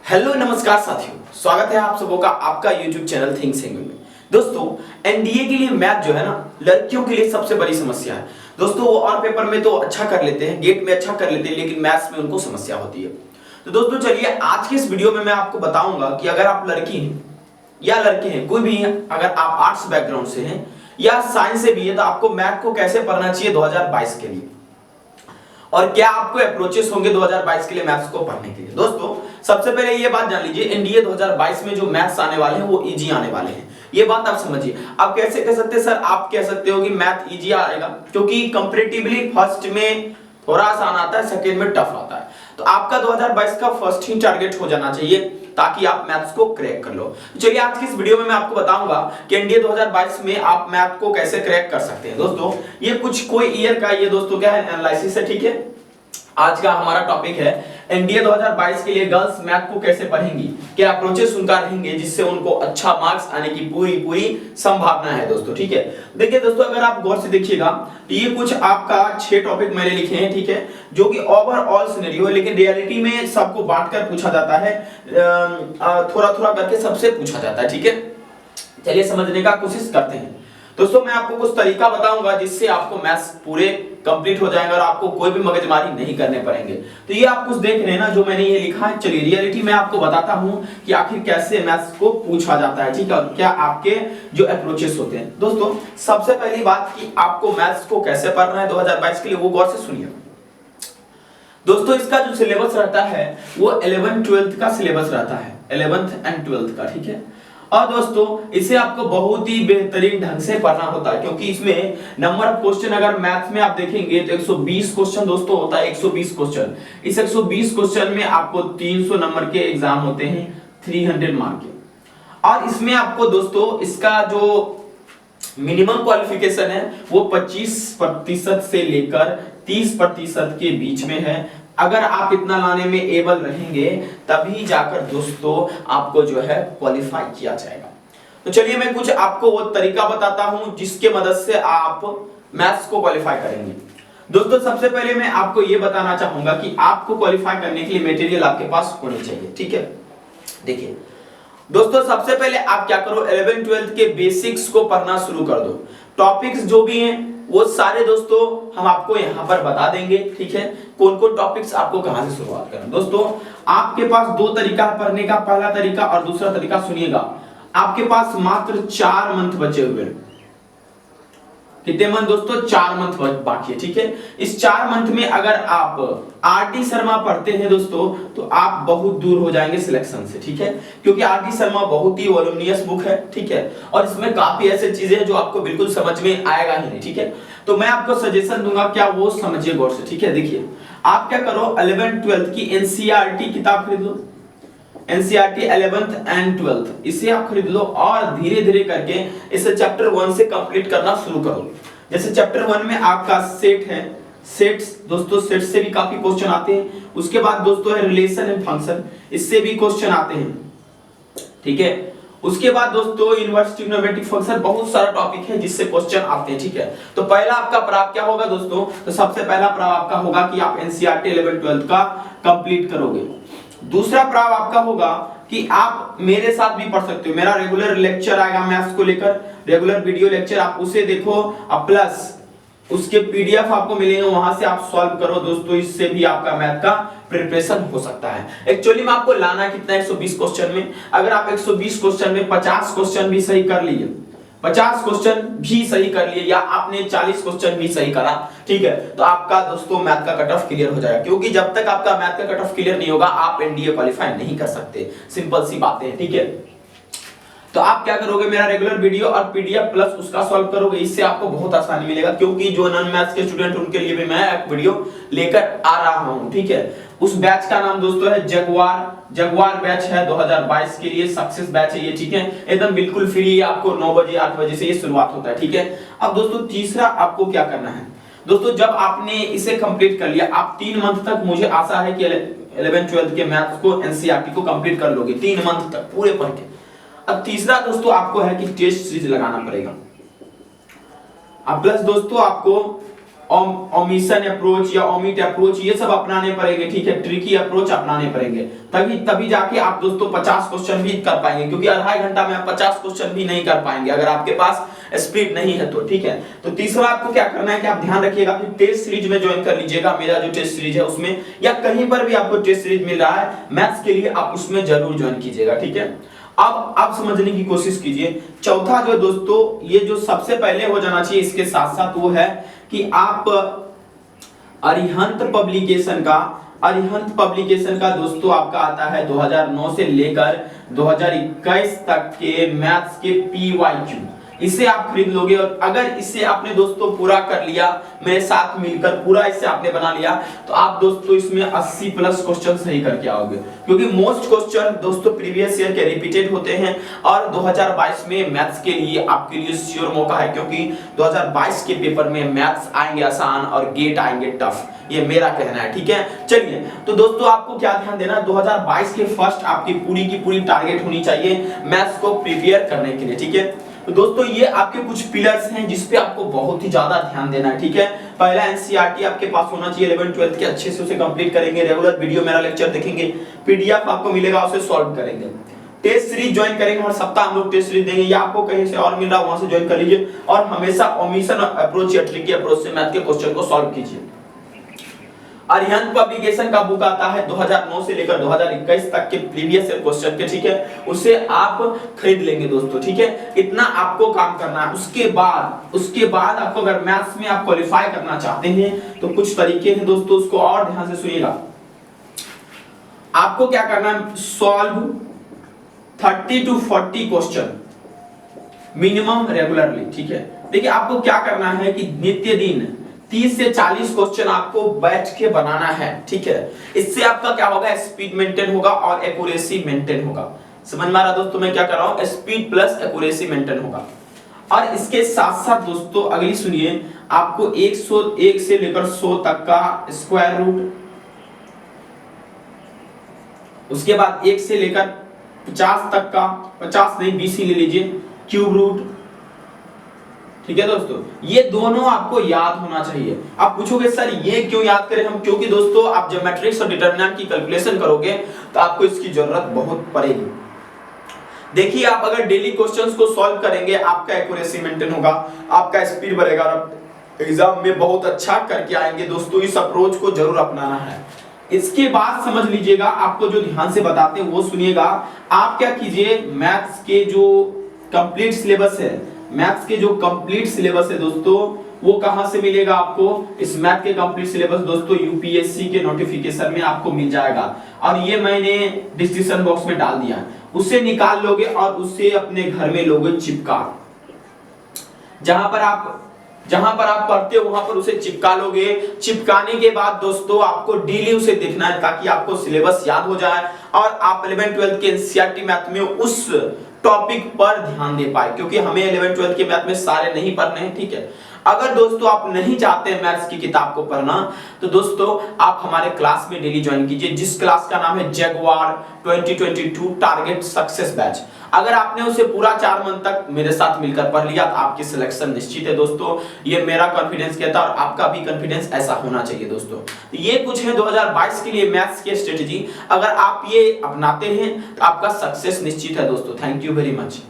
Hello नमस्कार साथियों, स्वागत है आप सबों का आपका यूट्यूब चैनल थिंक सिंग में। दोस्तों एनडीए के लिए मैथ जो है ना, लड़कियों के लिए सबसे बड़ी समस्या है। दोस्तों वो और पेपर में तो अच्छा कर लेते हैं, गेट में अच्छा कर लेते हैं, लेकिन मैथ्स में उनको समस्या होती है। तो दोस्तों चलिए आज के इस वीडियो में मैं आपको बताऊंगा कि अगर आप लड़की हैं या लड़के हैं, कोई भी है, अगर आप आर्ट्स बैकग्राउंड से हैं या साइंस से भी है, तो आपको मैथ को कैसे पढ़ना चाहिए 2022 के लिए, और क्या आपको अप्रोचेस होंगे 2022 के लिए मैथ्स को पढ़ने के लिए। दोस्तों सबसे पहले ये बात जान लीजिए, एनडीए 2022 में जो मैथ्स आने वाले हैं वो इजी आने वाले हैं, ये बात आप समझिए। आप कैसे कह सकते हैं सर, आप कह सकते हो कि मैथ इजी आएगा क्योंकि कंपैरेटिवली फर्स्ट में थोड़ा आसान आता है, सेकंड में टफ आता है। तो आपका 2022 का फर्स्ट ही टारगेट हो जाना चाहिए ताकि आप मैथ्स को क्रैक कर लो। चलिए आज की इस वीडियो में मैं आपको बताऊंगा कि एनडीए 2022 में आप मैथ को कैसे क्रैक कर सकते हैं। दोस्तों ये कुछ कोई ईयर का ये दोस्तों क्या है, एनालिसिस है, ठीक है। आज का हमारा टॉपिक है एनडीए 2022 के लिए गर्ल्स मैथ को कैसे पढ़ेंगी, क्या अप्रोचेस उनका रहेंगे जिससे उनको अच्छा मार्क्स आने की पूरी संभावना है दोस्तों, ठीक है। देखिए दोस्तों अगर आप गौर से देखिएगा तो ये कुछ आपका 6 टॉपिक मैंने लिखे हैं, ठीक है, जो कि ओवरऑल सिनेरियो है, लेकिन रियलिटी में सबको बांटकर पूछा जाता है, थोड़ा करके सबसे पूछा जाता है, ठीक है। चलिए समझने का कोशिश करते हैं। दोस्तों मैं आपको कुछ तरीका बताऊंगा जिससे आपको मैथ्स पूरे कंप्लीट हो जाएंगे और आपको कोई भी मगजमारी नहीं करने पड़ेंगे। तो ये आप कुछ देख रहे हैं ना जो मैंने ये लिखा है। चलिए रियलिटी में आपको बताता हूं कि आखिर कैसे मैथ्स को पूछा जाता है, ठीक है, और क्या आपके जो अप्रोचेस होते हैं। दोस्तों सबसे पहली बात कि आपको मैथ्स को कैसे पढ़ना है 2022 के लिए, वो गौर से सुनिए। दोस्तों इसका जो सिलेबस रहता है वो 11th-12th का सिलेबस रहता है, 11th एंड 12th का, ठीक है। और दोस्तों इसे आपको बहुत ही बेहतरीन ढंग से पढ़ना होता है क्योंकि इसमें नंबर ऑफ क्वेश्चन अगर मैथ में आप देखेंगे तो 120 क्वेश्चन दोस्तों होता है, 120 क्वेश्चन। इस 120 क्वेश्चन में आपको 300 नंबर के एग्जाम होते हैं, 300 मार्क के। और इसमें आपको दोस्तों इसका जो मिनिमम क्वालिफिकेशन है वो 25% से लेकर 30% के बीच में है। अगर आप इतना लाने में एबल रहेंगे तभी जाकर दोस्तों आपको जो है क्वालिफाई किया जाएगा। तो चलिए मैं कुछ आपको वो तरीका बताता हूं जिसके मदद से आप मैथ्स को क्वालिफाई करेंगे। दोस्तों सबसे पहले मैं आपको ये बताना चाहूंगा कि आपको क्वालिफाई करने के लिए मटेरियल आपके पास होनी चाहिए, ठीक है। देखिए दोस्तों सबसे पहले आप क्या करो, 11th-12th के बेसिक्स को पढ़ना शुरू कर दो। टॉपिक्स जो भी हैं वो सारे दोस्तों हम आपको यहां पर बता देंगे, ठीक है, कौन कौन टॉपिक्स आपको कहां से शुरुआत करना। दोस्तों आपके पास दो तरीका पढ़ने का, पहला तरीका और दूसरा तरीका सुनिएगा। आपके पास मात्र 4 मंथ बचे हुए हैं। कितने मंथ दोस्तों? 4 मंथ बाकी है, ठीक है। इस 4 मंथ में अगर आप आरटी शर्मा पढ़ते हैं दोस्तों तो आप बहुत दूर हो जाएंगे सिलेक्शन से, ठीक है, क्योंकि आरटी शर्मा बहुत ही वॉल्यूमिनियस बुक है, ठीक है, और इसमें काफी ऐसे चीजें हैं जो आपको बिल्कुल समझ में आएगा ही नहीं, ठीक है। तो मैं आपको सजेशन दूंगा, क्या वो समझिए गौर से, ठीक है। देखिए आप क्या करो, 11th-12th की एनसीईआरटी किताब खरीद लो, एनसीईआरटी 11th एंड 12th, इसे आप खरीद लो और धीरे धीरे करके इसे चैप्टर 1 से कंप्लीट करना शुरू करो। जैसे चैप्टर 1 में आपका सेट है, सेट्स दोस्तों, सेट से भी काफी क्वेश्चन आते हैं। उसके बाद दोस्तों है रिलेशन एंड फंक्शन, इससे भी क्वेश्चन आते हैं, ठीक है। उसके बाद दोस्तों इनवर्स ट्रिग्नोमेट्रिक फंक्शन, बहुत सारा टॉपिक है जिससे क्वेश्चन आते हैं, ठीक है। तो पहला आपका प्रयास क्या होगा दोस्तों? तो सबसे पहला प्रयास आपका होगा कि आप एनसीईआरटी 11th-12th का कंप्लीट करोगे। दूसरा प्रयास आपका होगा कि आप मेरे साथ भी पढ़ सकते हो, मेरा रेगुलर लेक्चर आएगा मैथ्स को लेकर, रेगुलर वीडियो लेक्चर, आप उसे देखो और प्लस उसके पीडीएफ आपको मिलेंगे, वहां से आप सॉल्व करो दोस्तों। इससे भी आपका मैथ का प्रिपरेशन हो सकता है। एक्चुअली में आपको लाना कितना है 120 क्वेश्चन में, अगर आप 120 क्वेश्चन में 50 क्वेश्चन भी सही कर लिए, 50 क्वेश्चन भी सही कर लिए, या आपने 40 क्वेश्चन भी सही करा, ठीक है, तो आपका दोस्तों मैथ का कट ऑफ क्लियर हो जाएगा। क्योंकि जब तक आपका मैथ का कट ऑफ क्लियर नहीं होगा आप एनडीए क्वालिफाई नहीं कर सकते, सिंपल सी बातें हैं, ठीक है। तो आप क्या करोगे, मेरा रेगुलर वीडियो और पीडीएफ प्लस उसका सॉल्व करोगे, इससे आपको बहुत आसानी मिलेगा। क्योंकि जो नॉन मैथ्स के स्टूडेंट उनके लिए भी मैं एक वीडियो लेकर आ रहा हूं, ठीक है। उस बैच का नाम दोस्तों है जगवार बैच है, 2022 के लिए सक्सेस बैच है ये, ठीक है, एकदम बिल्कुल फ्री है। आपको 9 बजे 8 बजे से ये शुरुआत होता है, ठीक है। अब दोस्तों तीसरा आपको क्या करना है दोस्तों, जब आपने इसे कंप्लीट कर लिया, आप 3 मंथ तक, मुझे आशा है कि 11th-12th के मैथ्स को एनसीईआरटी को कंप्लीट कर लोगे 3 मंथ तक पूरे पढ़ के। अब तीसरा दोस्तों आपको है कि टेस्ट सीरीज लगाना पड़ेगा। अब प्लस दोस्तों आपको ओमिशन अप्रोच या ओमिट अप्रोच ये सब अपनाने पड़ेंगे, ठीक है, ट्रिकी अप्रोच अपनाने पड़ेंगे, तभी जाके आप दोस्तों 50 क्वेश्चन भी कर पाएंगे, क्योंकि आधा घंटा में आप 50 क्वेश्चन भी नहीं कर पाएंगे अगर आपके पास स्पीड नहीं है तो, ठीक है। तो तीसरा आपको क्या करना है कि आप ध्यान रखिएगा कि टेस्ट सीरीज में ज्वाइन कर लीजिएगा, मेरा जो टेस्ट सीरीज है उसमें, या कहीं पर भी आपको टेस्ट सीरीज मिल रहा है मैथ्स के लिए आप उसमें जरूर ज्वाइन कीजिएगा, ठीक है। अब आप समझने की कोशिश कीजिए। चौथा जो दोस्तों, ये जो सबसे पहले हो जाना चाहिए इसके साथ साथ, वो है कि आप अरिहंत पब्लिकेशन का दोस्तों आपका आता है 2009 से लेकर 2021 तक के मैथ्स के PYQ, इसे आप खरीद लोगे। और अगर इसे आपने दोस्तों पूरा कर लिया, मेरे साथ मिलकर पूरा इसे आपने बना लिया, तो आप दोस्तों इसमें 80 प्लस क्वेश्चन सही करके आओगे, क्योंकि मोस्ट क्वेश्चन दोस्तों प्रीवियस ईयर के रिपीटेड होते हैं। और 2022 में मैथ्स के लिए आपके लिए श्योर मौका है, क्योंकि 2022 के पेपर में मैथ्स आएंगे आसान और गेट आएंगे टफ, ये मेरा कहना है, ठीक है। चलिए, तो दोस्तों आपको क्या ध्यान देना, 2022 के फर्स्ट आपकी पूरी की पूरी टारगेट होनी चाहिए मैथ्स को प्रिपेयर करने के लिए, ठीक है। तो दोस्तों ये आपके कुछ पिलर्स हैं जिस पे आपको बहुत ही ज्यादा ध्यान देना है, ठीक है। पहला एनसीईआरटी आपके पास होना चाहिए 11 12 के, अच्छे से उसे कंप्लीट करेंगे, रेगुलर वीडियो मेरा लेक्चर देखेंगे, पीडीएफ आपको मिलेगा उसे सॉल्व करेंगे, टेस्ट सीरीज ज्वाइन करेंगे, हर सप्ताह हम लोग टेस्ट सीरीज देंगे, या आपको कहीं से और मिल रहा है वहां से ज्वाइन कर लीजिए, और हमेशा ओमिशन अप्रोच या ट्रिकी अप्रोच से मैथ के क्वेश्चन को सॉल्व कीजिए। अरिहंत पब्लिकेशन का बुक आता है 2009 से लेकर 2021 तक के प्रीवियस ईयर क्वेश्चन के, ठीक है, उसे आप खरीद लेंगे दोस्तों, ठीक है। इतना आपको काम करना है। उसके बाद आपको अगर मैथ्स में आप क्वालिफाई करना चाहते हैं तो कुछ तरीके हैं दोस्तों, उसको और ध्यान से सुनिएगा। आपको क्या करना है, solve 30 to 40 question minimum regularly, ठीक है। देखिए आपको क्या करना है कि नित्य दिन 30 से 40 क्वेश्चन आपको बैठ के बनाना है, ठीक है। इससे आपका क्या होगा, स्पीड मेंटेन होगा और एक्यूरेसी मेंटेन होगा। समझ में आ रहा दोस्तों मैं क्या कर रहा हूं, स्पीड प्लस एक्यूरेसी मेंटेन होगा। और इसके साथ साथ दोस्तों अगली सुनिए, आपको 101 से लेकर 100 तक का स्क्वायर रूट, उसके बाद 1 से लेकर 50 तक का, 50 नहीं 20 ही ले लीजिए, क्यूब रूट, ठीक है दोस्तों। ये दोनों आपको याद होना चाहिए। आप पूछोगे सर ये क्यों याद करें हम, क्योंकि दोस्तों आप जब मैट्रिक्स और डिटरमिनेंट की कैलकुलेशन करोगे तो आपको इसकी जरूरत बहुत पड़ेगी। देखिए आप अगर डेली क्वेश्चंस को सॉल्व करेंगे, आपका एक्यूरेसी मेंटेन होगा, आपका स्पीड बढ़ेगा, और एग्जाम में बहुत अच्छा करके आएंगे दोस्तों। इस अप्रोच को जरूर अपनाना है। इसके बाद समझ लीजिएगा, आपको जो ध्यान से बताते हैं वो सुनिएगा। आप क्या कीजिए, मैथ्स के जो कंप्लीट सिलेबस है, मैथ्स के जो कंप्लीट सिलेबस है दोस्तों, वो कहां से मिलेगा आपको, इस मैथ के कंप्लीट सिलेबस दोस्तों यूपीएससी के नोटिफिकेशन में आपको मिल जाएगा, और ये मैंने डिस्क्रिप्शन बॉक्स में डाल दिया। उसे निकाल लोगे और उसे अपने घर में लोगे चिपका, जहां पर आप पढ़ते हो वहां पर उसे चिपका लोगे। चिपकाने के बाद दोस्तों आपको डेली उसे देखना है, ताकि आपको सिलेबस याद हो जाए और आप 11 12 के एनसीईआरटी मैथ में उस टॉपिक पर ध्यान दे पाए, क्योंकि हमें 11 12 के मैथ में सारे नहीं पढ़ने हैं, ठीक है। अगर दोस्तों आप नहीं चाहते हैं मैथ्स की किताब को पढ़ना, तो दोस्तों आप हमारे क्लास में डेली ज्वाइन कीजिए, जिस क्लास का नाम है जगुआर 2022 टारगेट सक्सेस बैच। अगर आपने उसे पूरा 4 मंथ तक मेरे साथ मिलकर पढ़ लिया तो आपकी सिलेक्शन निश्चित है दोस्तों। ये मेरा कॉन्फिडेंस कहता है और आपका भी कॉन्फिडेंस ऐसा होना चाहिए दोस्तों। ये कुछ है 2022 के लिए मैथ्स की स्ट्रेटजी। अगर आप ये अपनाते हैं तो आपका सक्सेस निश्चित है दोस्तों। Thank you very much.